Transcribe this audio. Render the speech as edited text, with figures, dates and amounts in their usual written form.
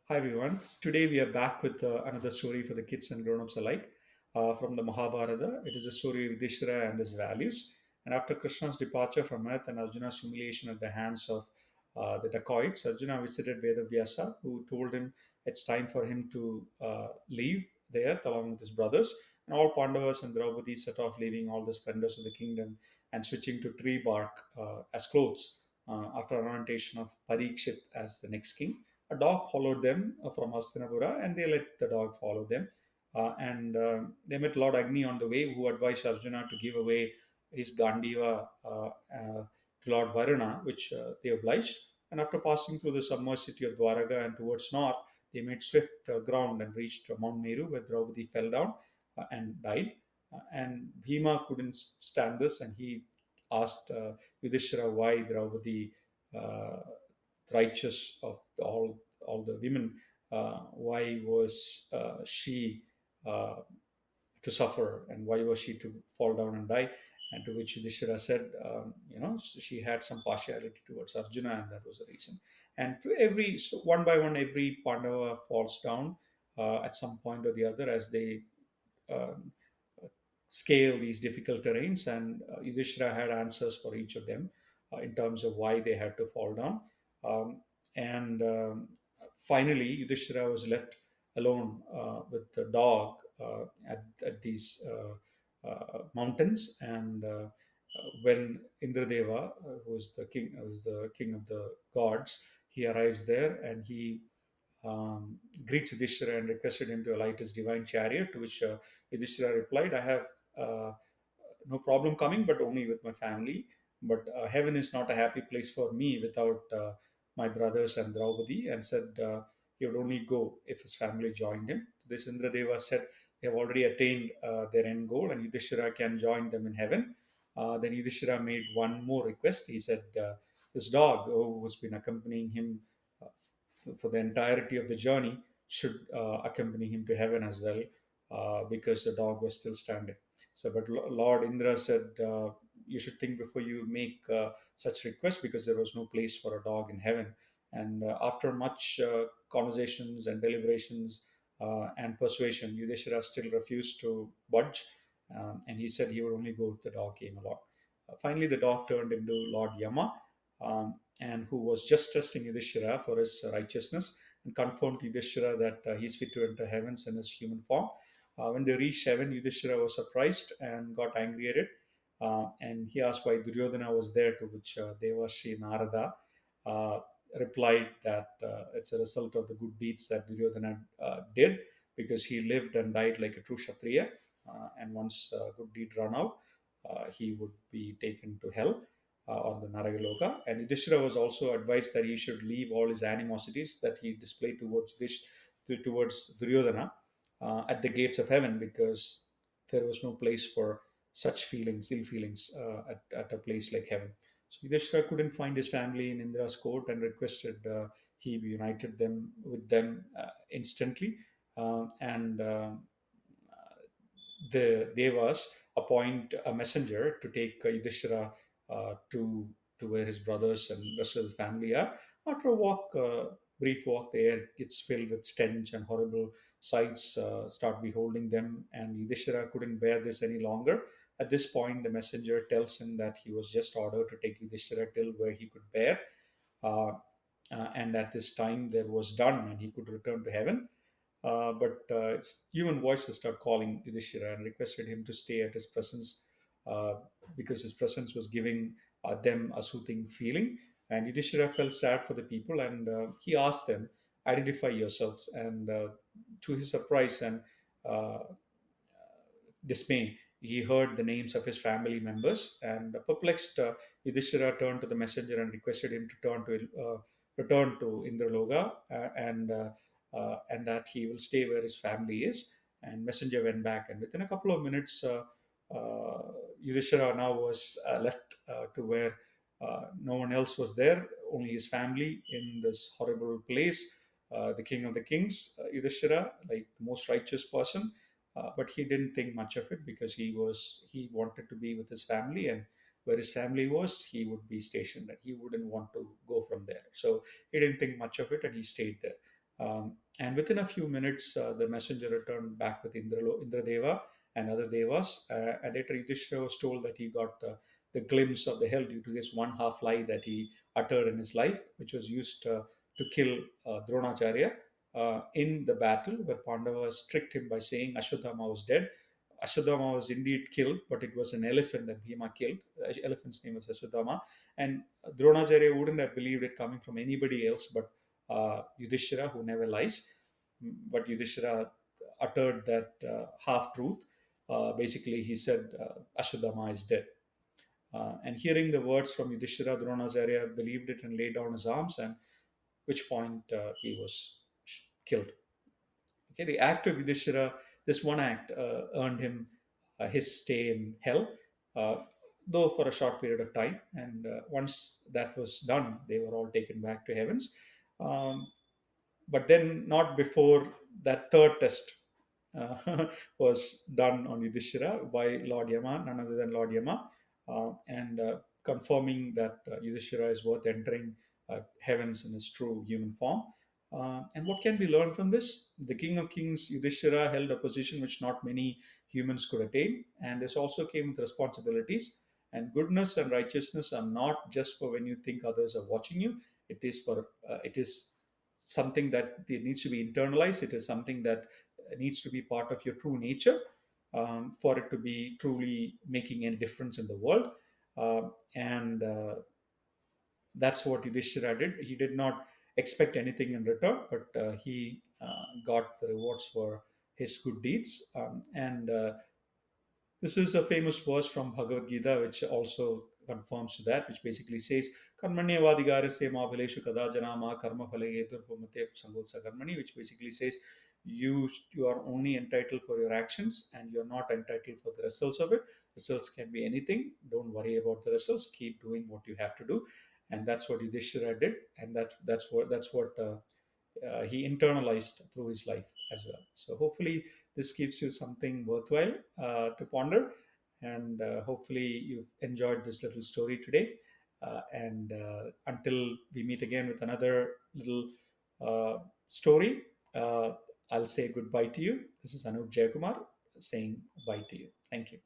Hi everyone. Today we are back with another story for the kids and grown-ups alike from the Mahabharata. It is a story of Yudhishthira and his values. And after Krishna's departure from earth and Arjuna's humiliation at the hands of the dacoits, Arjuna visited Vyasa, who told him it's time for him to leave the earth along with his brothers. And all Pandavas and Draupadi set off, leaving all the splendors of the kingdom and switching to tree bark as clothes after anointation of Parikshit as the next king. A dog followed them from Hastinapura, and they let the dog follow them. And they met Lord Agni on the way, who advised Arjuna to give away his gandeeva to Lord Varuna, which they obliged. And after passing through the submerged city of Dwaraka and towards north, they made swift ground and reached Mount Meru, where Draupadi fell down and died. And Bhima couldn't stand this, and he asked Yudhishthira why Draupadi, uh, righteous of all the women, why was she uh, to suffer, and why was she to fall down and die? And to which Yudhishthira said, she had some partiality towards Arjuna, and that was the reason. And to every so one by one, every Pandava falls down at some point or the other as they um, scale these difficult terrains, and Yudhishthira had answers for each of them in terms of why they had to fall down. And finally, Yudhishthira was left alone with the dog at these mountains. And when Indradeva, who is the king of the gods, he arrives there and he greets Yudhishthira and requested him to alight his divine chariot, to which Yudhishthira replied, I have uh, no problem coming, but only with my family. But heaven is not a happy place for me without my brothers and Draupadi, and said he would only go if his family joined him. This Indradeva said they have already attained their end goal, and Yudhishthira can join them in heaven. Then Yudhishthira made one more request. He said, this dog who has been accompanying him uh, for the entirety of the journey should accompany him to heaven as well, because the dog was still standing. So, but Lord Indra said, you should think before you make such request, because there was no place for a dog in heaven. And after much conversations and deliberations and persuasion, Yudhishthira still refused to budge, and he said he would only go if the dog came along. Finally, the dog turned into Lord Yama, and who was just testing Yudhishthira for his righteousness, and confirmed to Yudhishthira that he is fit to enter heavens in his human form. When they reached heaven, Yudhishthira was surprised and got angry at it. And he asked why Duryodhana was there, to which Devashi Narada uh, replied that it's a result of the good deeds that Duryodhana did, because he lived and died like a true Kshatriya. And once good deed run out, he would be taken to hell on the Naragaloka. And Yudhishthira was also advised that he should leave all his animosities that he displayed towards Duryodhana at the gates of heaven, because there was no place for such feelings, ill feelings, at a place like heaven. So Yudhishthira couldn't find his family in Indra's court and requested he be united them with them instantly. And the Devas appoint a messenger to take Yudhishthira to where his brothers and rest of his family are. After a brief walk, the air gets filled with stench, and horrible sights start beholding them. And Yudhishthira couldn't bear this any longer. At this point, the messenger tells him that he was just ordered to take Yudhishthira till where he could bear, uh, and at this time there was done, and he could return to heaven. But human voices start calling Yudhishthira and requested him to stay at his presence, uh, because his presence was giving them a soothing feeling. And Yudhishthira felt sad for the people, and he asked them, identify yourselves. And to his surprise and uh, dismay, he heard the names of his family members, and perplexed, Yudhishthira turned to the messenger and requested him to return to Indraloka, and that he will stay where his family is. And messenger went back, and within a couple of minutes, Yudhishthira now was left to where no one else was there, only his family in this horrible place. The king of the kings, Yudhishthira, like the most righteous person, but he didn't think much of it, because he wanted to be with his family, and where his family was, he would be stationed, and he wouldn't want to go from there. So he didn't think much of it, and he stayed there. And within a few minutes, the messenger returned back with Indradeva and other devas. And later, Yudhishthira was told that he got the glimpse of the hell due to this one half lie that he uttered in his life, which was used to kill Dronacharya in the battle, where Pandavas tricked him by saying Ashwatthama was dead. Ashwatthama was indeed killed, but it was an elephant that Bhima killed. The elephant's name was Ashwatthama. And Dronacharya wouldn't have believed it coming from anybody else but Yudhishthira, who never lies. But Yudhishthira uttered that half truth. Basically, he said Ashwatthama is dead. And hearing the words from Yudhishthira, Dronacharya believed it and laid down his arms, and which point he was killed. Okay, the act of Yudhishthira, this one act earned him his stay in hell, uh, though for a short period of time. And once that was done, they were all taken back to heavens. Um, but then not before that third test was done on Yudhishthira by Lord Yama, none other than Lord Yama, and confirming that Yudhishthira is worth entering heavens in his true human form. And what can be learned from this? The King of Kings, Yudhishthira, held a position which not many humans could attain, and this also came with responsibilities. And goodness and righteousness are not just for when you think others are watching you. It is something that it needs to be internalized. It is something that needs to be part of your true nature for it to be truly making any difference in the world. And That's what Yudhishthira did. He did not expect anything in return, but he got the rewards for his good deeds. And This is a famous verse from Bhagavad Gita, which also confirms to that, which basically says, Karmanyavadigarasya mabhaleshu kadajana ma karma phale hetur sangotsa karmani, which basically says, you are only entitled for your actions and you're not entitled for the results of it. Results can be anything. Don't worry about the results. Keep doing what you have to do. And that's what Yudhishthira did. And that's what he internalized through his life as well. So hopefully this gives you something worthwhile to ponder, and hopefully you've enjoyed this little story today. And Until we meet again with another little story, I'll say goodbye to you. This is Anup Jayakumar saying bye to you. Thank you.